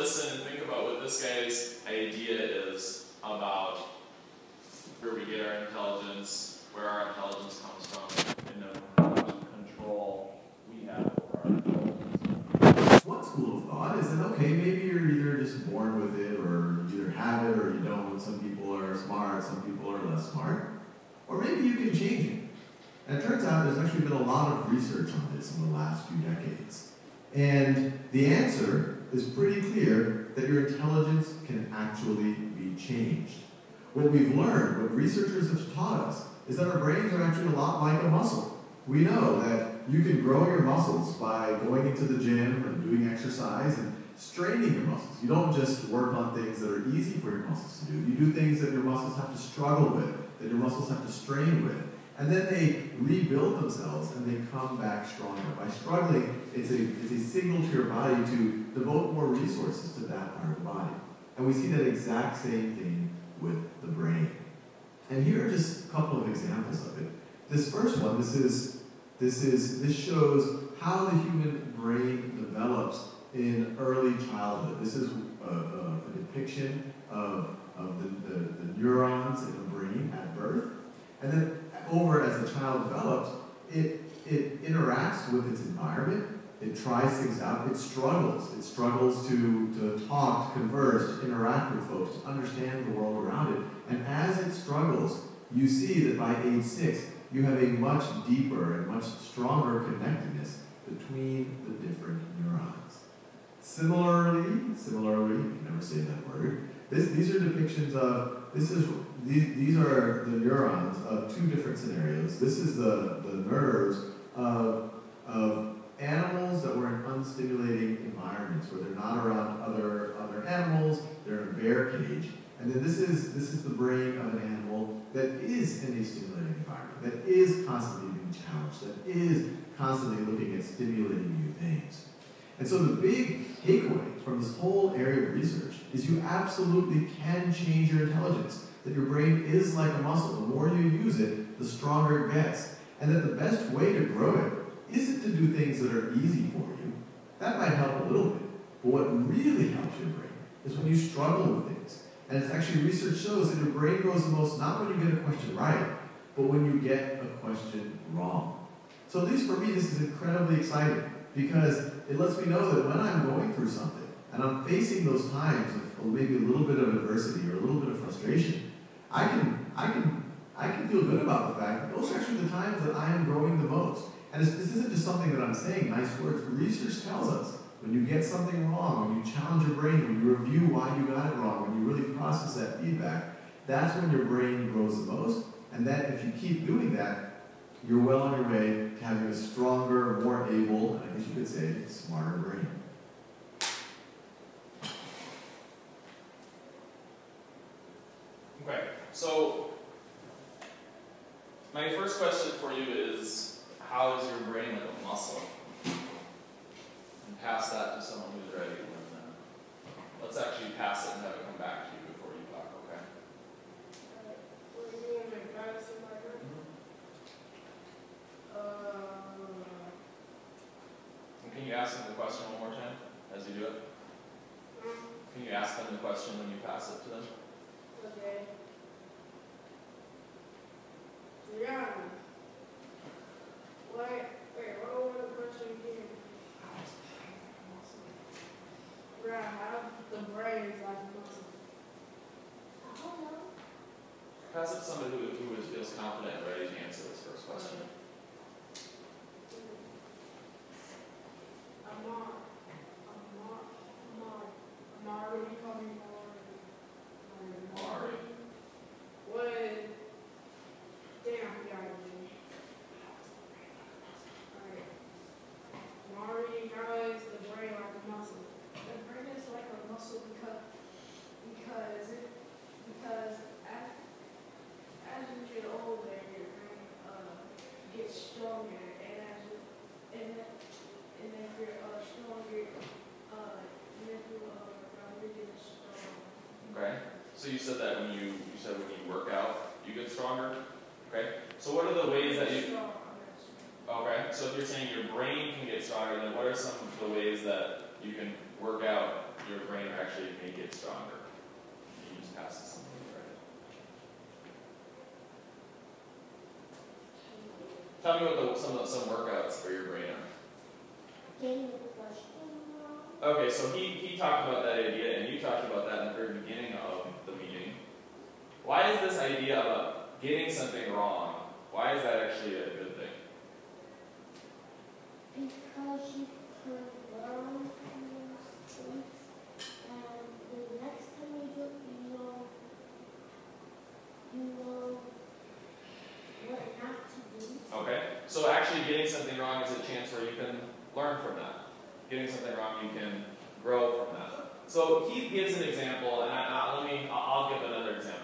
listen and think about what this guy's idea is about where we get our intelligence, where our intelligence comes from, and how much control we have over our intelligence. One school of thought is that, okay, maybe you're either just born with it, or you either have it or you don't. Some people are smart, some people are less smart. Or maybe you can change it. And it turns out there's actually been a lot of research on this in the last few decades. And the answer is pretty clear that your intelligence can actually be changed. What we've learned, what researchers have taught us, is that our brains are actually a lot like a muscle. We know that you can grow your muscles by going into the gym and doing exercise and straining your muscles. You don't just work on things that are easy for your muscles to do. You do things that your muscles have to struggle with, that your muscles have to strain with. And then they rebuild themselves and they come back stronger. By struggling, it's a signal to your body to devote more resources to that part of the body. And we see that exact same thing with the brain. And here are just a couple of examples of it. This first one, this shows how the human brain develops in early childhood. This is a depiction of the neurons in the brain at birth. And then as the child develops, it interacts with its environment, it tries things out, it struggles. It struggles to talk, to converse, to interact with folks, to understand the world around it. And as it struggles, you see that by age 6, you have a much deeper and much stronger connectedness between the different neurons. Similarly, you can never say that word, these are depictions of, these are the neurons of two different scenarios. This is the nerves of animals that were in unstimulating environments, where they're not around other animals, they're in a bear cage. And then this is the brain of an animal that is in a stimulating environment, that is constantly being challenged, that is constantly looking at stimulating new things. And so the big takeaway from this whole area of research is you absolutely can change your intelligence, that your brain is like a muscle. The more you use it, the stronger it gets. And that the best way to grow it isn't to do things that are easy for you. That might help a little bit. But what really helps your brain is when you struggle with things. And it's actually, research shows that your brain grows the most not when you get a question right, but when you get a question wrong. So at least for me, this is incredibly exciting, because it lets me know that when I'm going through something, and I'm facing those times of maybe a little bit of adversity or a little bit of frustration, I can feel good about the fact that those are actually the times that I am growing the most. And this isn't just something that I'm saying, nice words. Research tells us when you get something wrong, when you challenge your brain, when you review why you got it wrong, when you really process that feedback, that's when your brain grows the most. And that if you keep doing that, you're well on your way to having a stronger, more able, and I guess you could say, smarter brain. Okay, so my first question for you is, how is your brain like a muscle? And pass that to someone who's ready to learn that. Let's actually pass it and have it come back to you before you talk, okay? What do you mean by pass it like that? Can you ask them the question one more time as you do it? Can you ask them the question when you pass it to them? Okay. Yeah. Wait, what was the question again? Right, how the brain is like a muscle. I don't know. Pass it to somebody who feels confident and ready to answer this first question. Mari, call me Mari. What? Damn, I forgot his name. Alright. Mari, how is the brain like a muscle? The brain is like a muscle because as you get older, your brain gets stronger, and if you're stronger, Okay. So you said that when you work out, you get stronger. Okay. So what are the ways that you? Okay. So if you're saying your brain can get stronger, then what are some of the ways that you can work out your brain, or get stronger. You just pass to something, right? Tell me what some workouts for your brain are. Getting the question wrong. Okay, so he talked about that idea, and you talked about that in the very beginning of the meeting. Why is this idea about getting something wrong, why is that actually a good thing? Because you can learn from those things, and the next time you do it, you know what not to do. Okay, so actually getting something wrong is a chance where you can learn from that. Getting something wrong, you can grow from that. So he gives an example, and I'll give another example.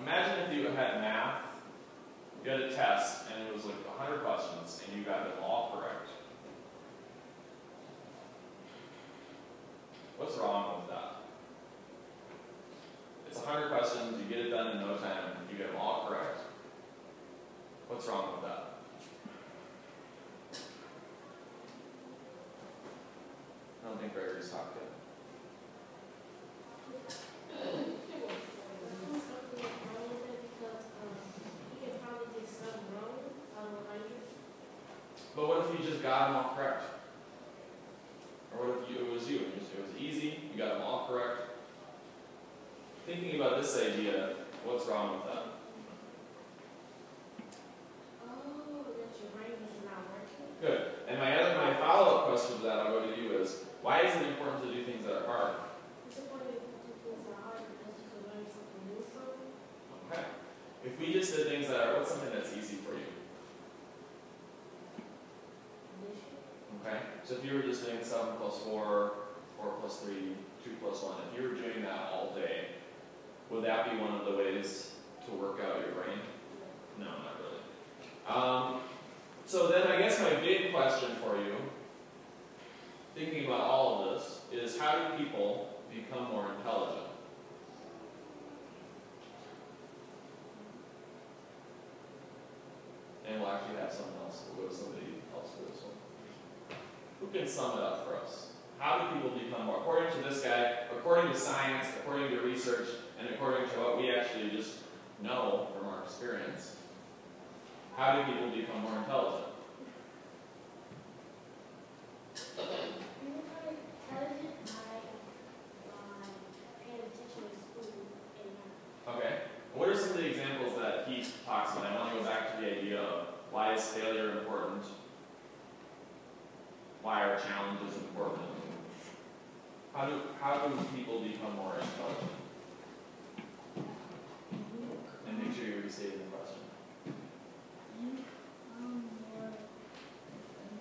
Imagine if you had math, you had a test, and it was like 100 questions, and you got them all correct. What's wrong with that? It's 100 questions, you get it done in no time, you get them all correct. What's wrong with that? I don't think Gregory's talked yet. But what if you just got them all correct? Or what if it was you? It was easy, you got them all correct. Thinking about this idea, what's wrong with that? Good. And my follow-up question to that, I'll go to you, is why is it important to do things that are hard? It's important to do things that are hard because you can learn something new from it. Okay. If we just did things that are, what's something that's easy for you? Okay. So if you were just doing 7 plus 4, 4 plus 3, 2 plus 1, if you were doing that all day, would that be one of the ways to work out your brain? No, not really. So then I guess my big question for you, thinking about all of this, is how do people become more intelligent? And we'll actually have someone else, we'll go to somebody else for this one. Who can sum it up for us? How do people become more, according to this guy, according to science, according to research, and according to what we actually just know from our experience, how do people become more intelligent? You're more intelligent by paying attention in school and math. Okay. What are some of the examples that he talks about? I want to go back to the idea of why is failure important? Why are challenges important? How do people become more intelligent? And make sure you're restating the question. You become more intelligent by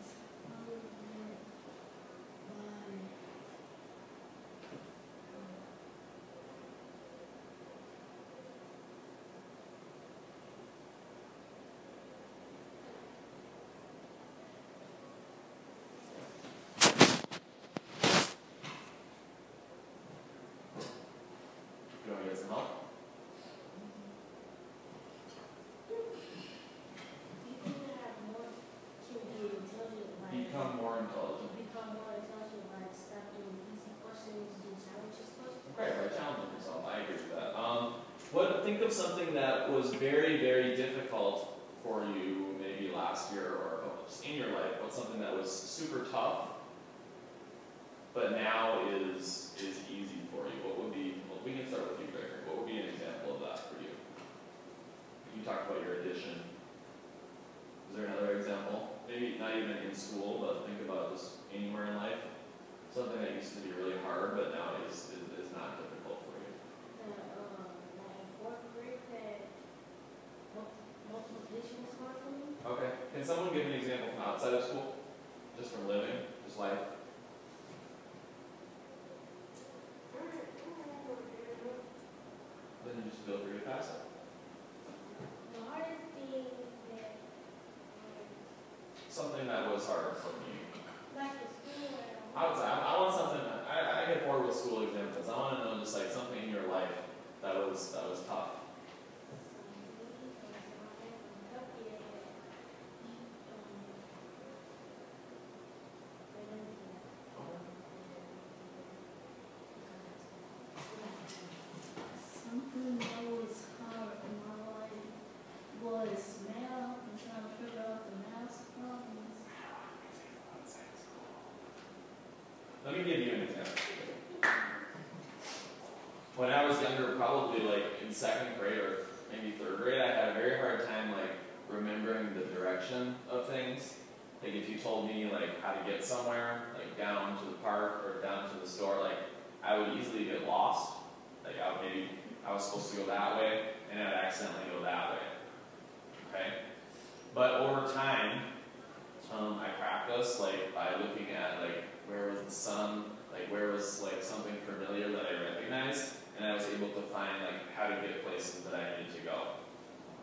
Do you want to get some help? people that have more can be intelligent by Become more intelligent. stop doing easy questions, do challenges questions. Right, by challenging yourself. I agree with that. Think of something that was very, very difficult for you maybe last year or just in your life. What's something that was super tough, but now is easy for you? What would be, well, we can start with you, Gregory. What would be an example of that for you? You talked about your addition. Is there another example? Maybe not even in school, but think about just anywhere in life. Something that used to be really hard, but now is not difficult for you. Like fourth grade that multiplication was hard for me. Okay. Can someone give an example from outside of school? Just from living, just life? Then you just feel free to pass it. The hardest thing that Something that was hard for me. like the school I want something. I get bored with school examples. I want to know just like something in your life that was tough. when I was younger, probably like in second grade or maybe third grade, I had a very hard time like remembering the direction of things. Like if you told me like how to get somewhere, like down to the park or down to the store, like I would easily get lost. Like I was supposed to go that way, and I'd accidentally go that way. Okay? But over time, I practiced like by looking at like where was the sun, like where was like something familiar that I recognized, and I was able to find like how to get places that I needed to go.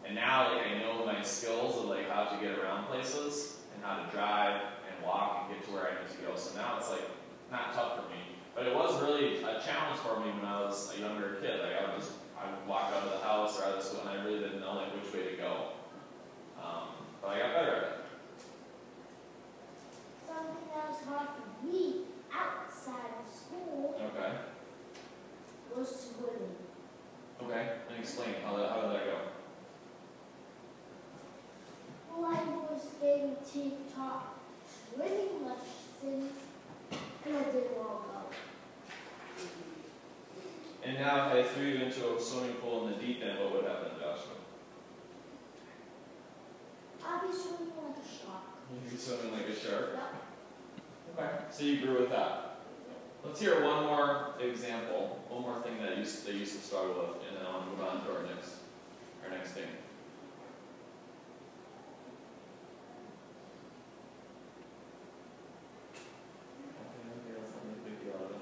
And now like I know my skills of like how to get around places and how to drive and walk and get to where I need to go. So now it's like not tough for me. But it was really a challenge for me when I was a younger kid. Like I would walk out of the house or out of school and I really didn't know like which way to go. But I got better at it. Something that was hard for me outside of school Okay. was swimming. Okay. And explain how did that go? Well, I was getting TikTok swimming lessons, and I didn't want to go. And now if I threw you into a swimming pool in the deep end, what would happen, Joshua? I'll be swimming like a shark. You'd be swimming like a shark? Yep. Okay. So you grew with that. Let's hear one more example, one more thing that they used to struggle with, and then I'll move on to our next thing. Okay, let's not make a big deal out of it.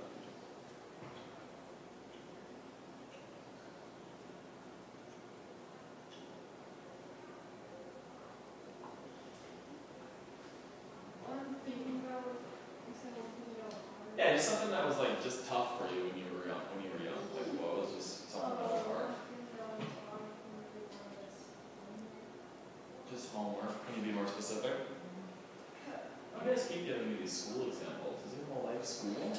I'm thinking about instead of Yeah, just something that was like just tough for you when you were young. Like what was just something that was hard? Just homework. Can you be more specific? You guys keep giving me these school examples. Is your whole life school?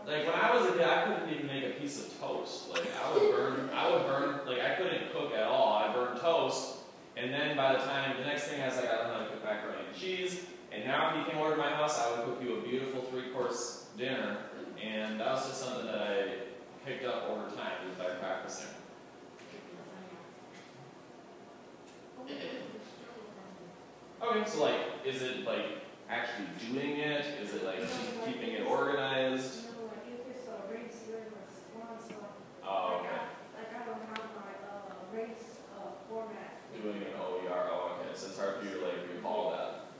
Like when I was a kid, I couldn't even make a piece of toast. Like I would burn, like I couldn't cook at all. I burned toast, and then by the time, the next thing I was like, I don't know how to cook macaroni and cheese, and now if you came over to my house, I would cook you a beautiful 3-course dinner, and that was just something that I picked up over time just by practicing. Okay, so like, is it like actually doing it? Is it like keeping it organized? Oh, okay. Like I don't have my race format. Doing an OER, oh, okay. So it's hard for you to like recall that.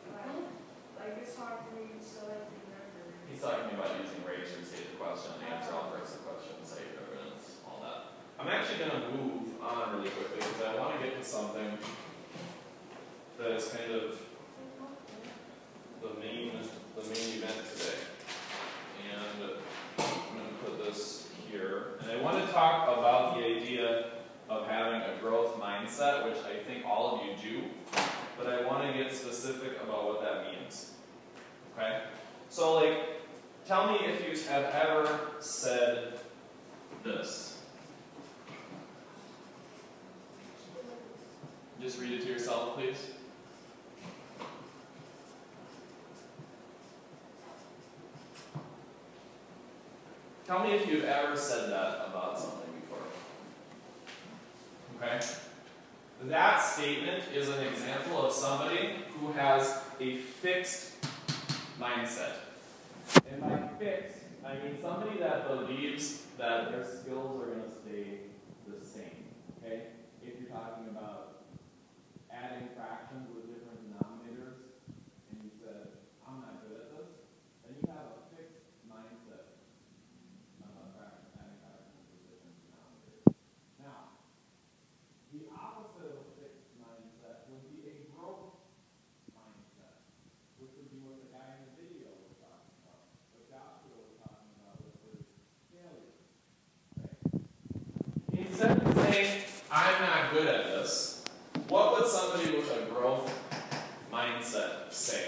Like it's hard for me to select the remember. He's talking about using race to state the question, answer all parts of the question, say evidence, all that. I'm actually going to move on really quickly because I want to get to something that is kind of the main event today. And I'm going to put this here. And I want to talk about the idea of having a growth mindset, which I think all of you do, but I want to get specific about what that means. Okay? So, like, tell me if you have ever said this. Just read it to yourself, please. Tell me if you've ever said that about something before. Okay? That statement is an example of somebody who has a fixed mindset. And by fixed, I mean somebody that believes that their skills are going to stay the same. Okay? If you're talking about adding fractions with different denominators, and you said, I'm not good at this, then you have a fixed mindset about adding fractions with different denominators. Now, the opposite of a fixed mindset would be a growth mindset, which would be what the guy in the video was talking about, what Joshua was talking about with his failures. Okay? Instead of saying, I'm not good at this, what would somebody with a growth mindset say?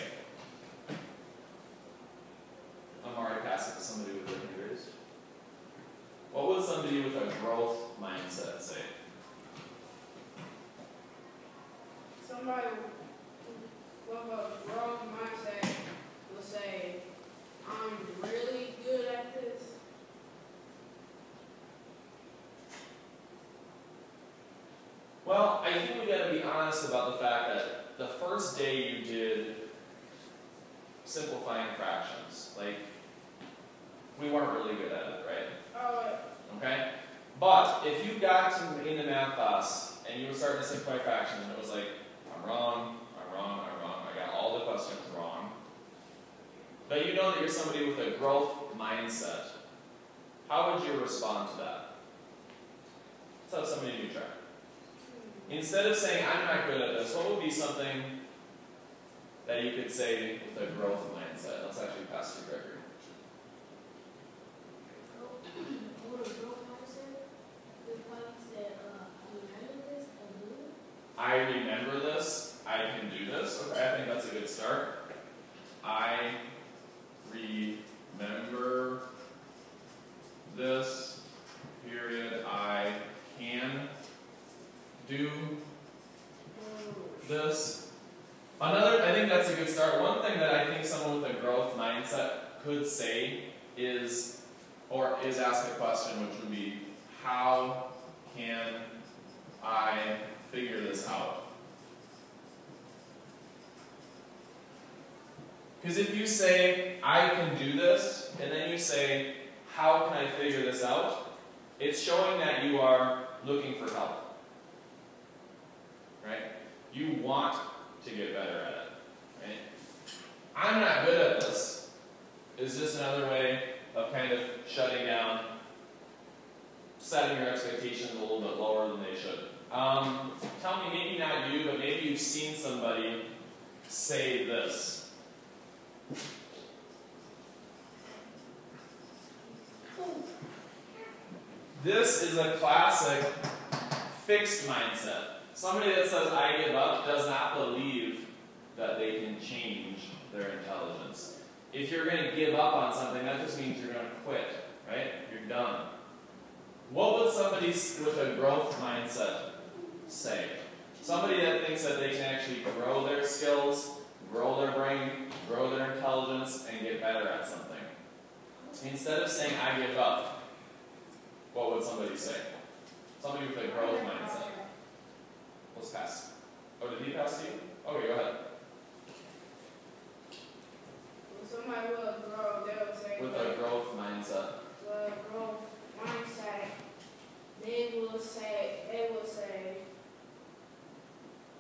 I'm already passing to somebody with their fingers. What would somebody with a growth mindset say? Somebody with a growth mindset simplifying fractions. Like, we weren't really good at it, right? Oh, Okay? But if you got to in the math class and you were starting to simplify fractions and it was like, I'm wrong, I'm wrong, I'm wrong, I got all the questions wrong. But you know that you're somebody with a growth mindset. How would you respond to that? Let's have somebody new try. Instead of saying, I'm not good at this, what would be something that you could say with a growth mindset? Let's actually pass to Gregory. I remember this, I can do this. Okay, I think that's a good start. I remember this, period. I can do this. Another, I think that's a good start. One thing that I think someone with a growth mindset could say is ask a question, which would be, how can I figure this out? Because if you say, I can do this, and then you say, how can I figure this out? It's showing that you are looking for help. Right? You want to get better at it. Right? I'm not good at this is just another way of kind of shutting down, setting your expectations a little bit lower than they should. Tell me, maybe not you, but maybe you've seen somebody say this. This is a classic fixed mindset. Somebody that says, I give up, does not believe that they can change their intelligence. If you're going to give up on something, that just means you're going to quit, right? You're done. What would somebody with a growth mindset say? Somebody that thinks that they can actually grow their skills, grow their brain, grow their intelligence, and get better at something. Instead of saying, I give up, what would somebody say? Somebody with a growth mindset. Let's pass. Oh, did he pass to you? Okay, go ahead. somebody will grow, they will say. With a growth mindset. The growth mindset, they will say,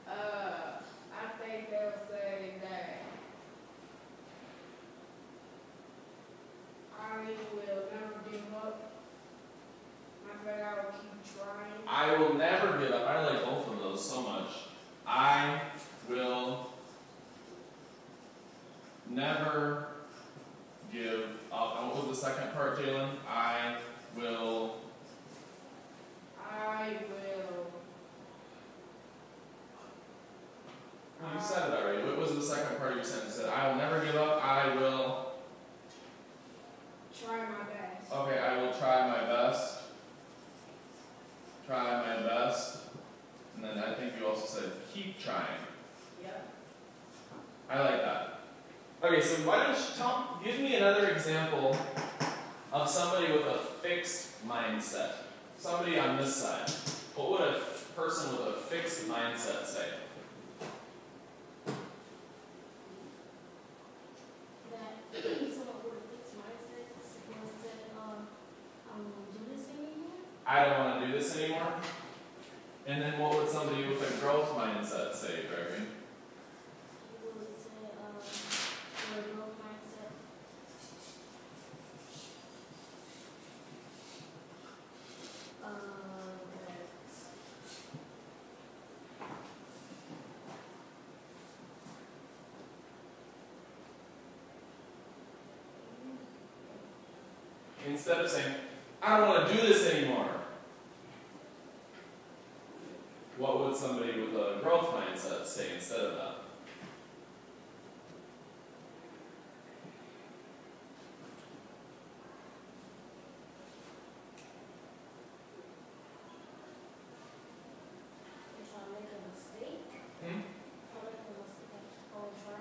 I think they'll say that I will never give up. I think I will keep trying. I will never give up. I like both of those so much. I will never give up. And what was the second part, Jalen? I will. You said it already. What was the second part of your sentence? You said, I will never give up. I will. Try my best. Okay, I will try my best. Try my best. And then I think you also said, keep trying. Yep. I like that. Okay, so why don't you give me another example of somebody with a fixed mindset. Somebody on this side. What would a person with a fixed mindset say? That someone with a fixed mindset said, I don't want to do this anymore. I don't want to do this anymore. And then what would somebody with a growth mindset say, Gregory? People would say, for a growth mindset. Instead of saying, I don't want to do this anymore, what would somebody with a growth mindset say instead of that? If I make a mistake, I'll try.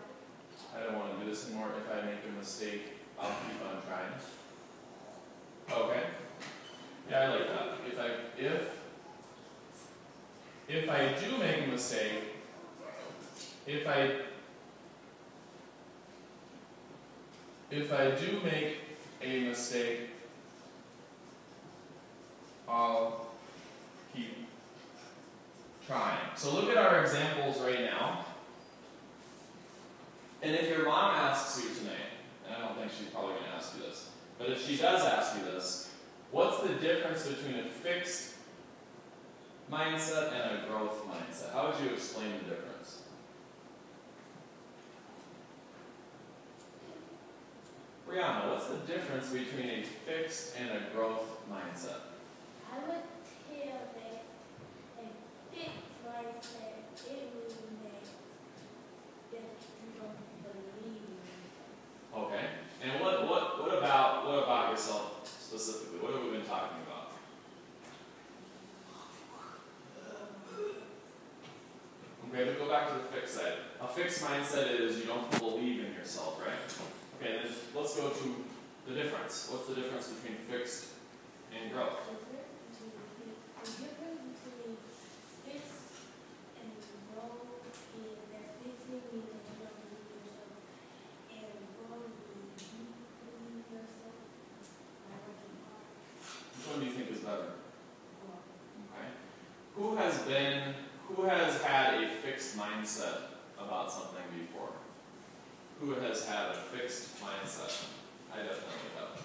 I don't want to do this anymore. If I make a mistake, I'll keep on trying. Okay. Yeah, I like that. If I do make a mistake, if I if I do make a mistake, I'll keep trying. So look at our examples right now. And if your mom asks you tonight, and I don't think she's probably going to ask you this, but if she does ask you this, what's the difference between a fixed mindset and a growth mindset? How would you explain the difference? Brianna, what's the difference between a fixed and a growth mindset? I would tell that a fixed mindset, it means that you don't believe in yourself. Okay. And what about yourself specifically? What have we been talking about? Okay, let's go back to the fixed side. A fixed mindset is you don't believe in yourself, right? Okay, then let's go to the difference. What's the difference between fixed and growth? The difference between fixed and growth is that fixing means that you don't believe in yourself, and growth means you believe in yourself by working hard. Which one do you think is better? Okay. Who has had a fixed mindset about something before? Who has had a fixed mindset? I definitely have.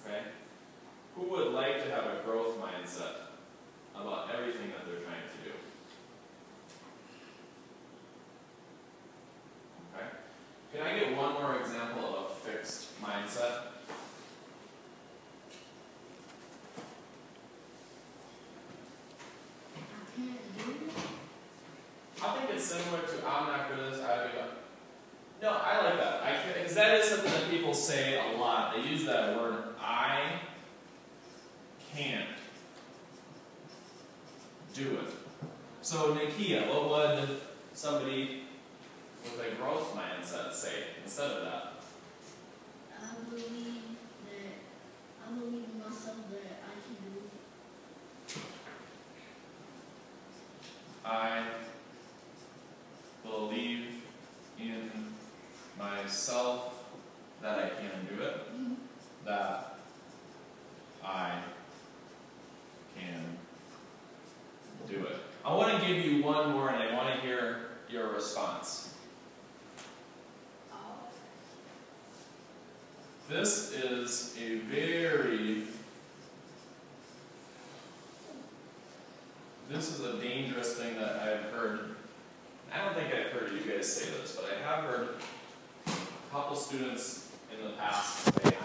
Okay? Who would like to have a growth mindset about everything that they're trying to do? Okay? Can I get one more example of a fixed mindset? I can't do it. I think it's similar to I'm not good at this, I do it. No, I like that. Because that is something that people say a lot. They use that word, I can't do it. So Nikia, what would somebody with a growth mindset say instead of that? I believe in myself that I can do it. I believe in myself that I can do it. That I can do it. I want to give you one more and I want to hear your response. This is a dangerous thing that I've heard. I don't think I've heard you guys say this, but I have heard a couple students in the past say,